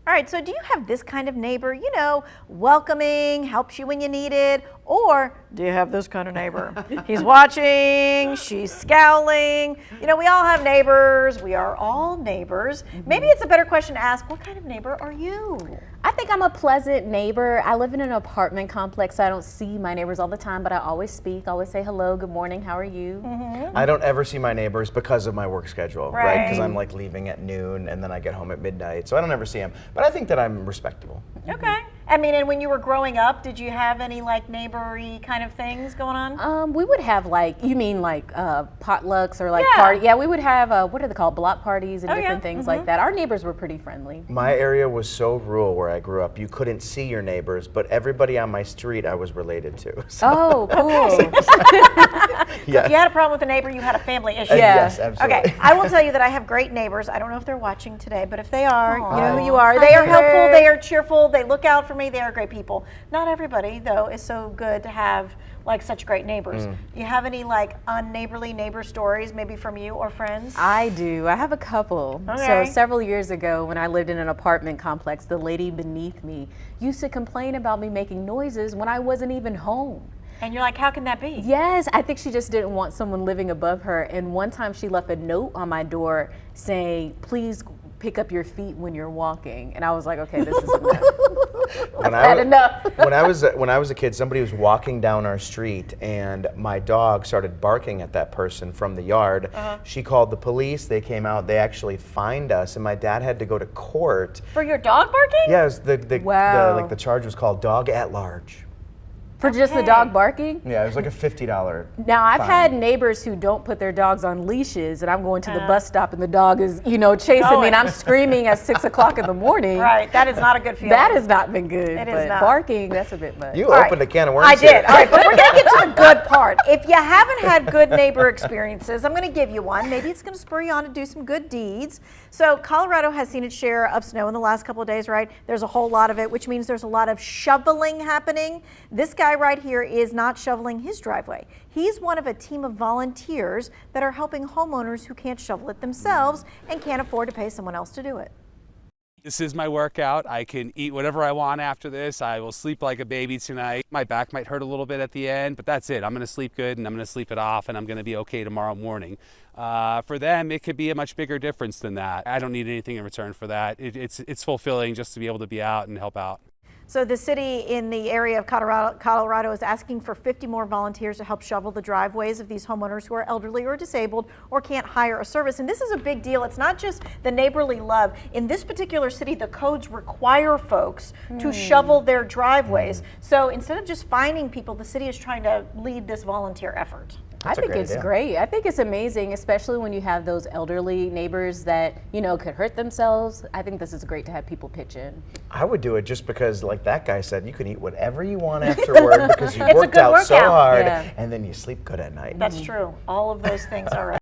All right, so do you have this kind of neighbor, you know, welcoming, helps you when you need it? Or do you have this kind of neighbor? He's watching, she's scowling. You know, we all have neighbors. We are all neighbors. Maybe it's a better question to ask, what kind of neighbor are you? I think I'm a pleasant neighbor. I live in an apartment complex, so I don't see my neighbors all the time, but I always speak, always say hello, good morning, how are you? I don't ever see my neighbors because of my work schedule, right? Because Right. I'm like leaving at noon and then I get home at midnight, so I don't ever see them. But I think that I'm respectable. Okay. I mean, and when you were growing up, did you have any like neighbory kind of things going on? We would have like, you mean like potlucks or like Yeah. party? Yeah, we would have, what are they called, block parties and Oh, yeah. different things like that. Our neighbors were pretty friendly. My area was so rural where I grew up, you couldn't see your neighbors, but everybody on my street I was related to. So, Oh, cool. yeah. If you had a problem with a neighbor, you had a family issue. Yeah. Yes, absolutely. Okay, I will tell you that I have great neighbors. I don't know if they're watching today, but if they are, you know who you Aw. are. Hi, They are neighbor. helpful, they are cheerful, they look out for me, they are great people. Not everybody, though, is so good to have like such great neighbors. You have any like unneighborly neighbor stories, maybe from you or friends? I do. I have a couple. Okay. So several years ago when I lived in an apartment complex, the lady beneath me used to complain about me making noises when I wasn't even home. And you're like, how can that be? Yes, I think she just didn't want someone living above her. And one time she left a note on my door saying, please pick up your feet when you're walking. And I was like, okay, this is enough. When Had enough. when I was a kid, somebody was walking down our street, and my dog started barking at that person from the yard. She called the police. They came out. They actually fined us, and my dad had to go to court. For your dog barking? Yeah, it was Wow. the charge was called dog at large. For just the Okay. dog barking? Yeah, it was like a $50. Now, I've fine. had neighbors who don't put their dogs on leashes, and I'm going to the bus stop and the dog is, you know, chasing me and I'm screaming at 6 o'clock in the morning. Right, that is not a good feeling. That has not been good. It is but not. barking, that's a bit much. You All opened right. a can of worms. I here. did. All right, but we're going to get to the good part. If you haven't had good neighbor experiences, I'm going to give you one. Maybe it's going to spur you on to do some good deeds. So Colorado has seen its share of snow in the last couple of days, right? There's a whole lot of it, which means there's a lot of shoveling happening. This guy right here is not shoveling his driveway. He's one of a team of volunteers that are helping homeowners who can't shovel it themselves and can't afford to pay someone else to do it. This is my workout. I can eat whatever I want after this. I will sleep like a baby tonight. My back might hurt a little bit at the end, but that's it. I'm gonna sleep good and I'm gonna sleep it off and I'm gonna be okay tomorrow morning. For them, it could be a much bigger difference than that. I don't need anything in return for that. It's fulfilling just to be able to be out and help out. So the city in the area of Colorado is asking for 50 more volunteers to help shovel the driveways of these homeowners who are elderly or disabled or can't hire a service. And this is a big deal. It's not just the neighborly love. In this particular city, the codes require folks to shovel their driveways. So instead of just finding people, the city is trying to lead this volunteer effort. I That's a think great it's idea. great. I think it's amazing, especially when you have those elderly neighbors that, you know, could hurt themselves. I think this is great to have people pitch in. I would do it just because, like that guy said, you can eat whatever you want afterward because you It's a worked good out so workout. hard, Yeah. and then you sleep good at night. That's true. All of those things are right.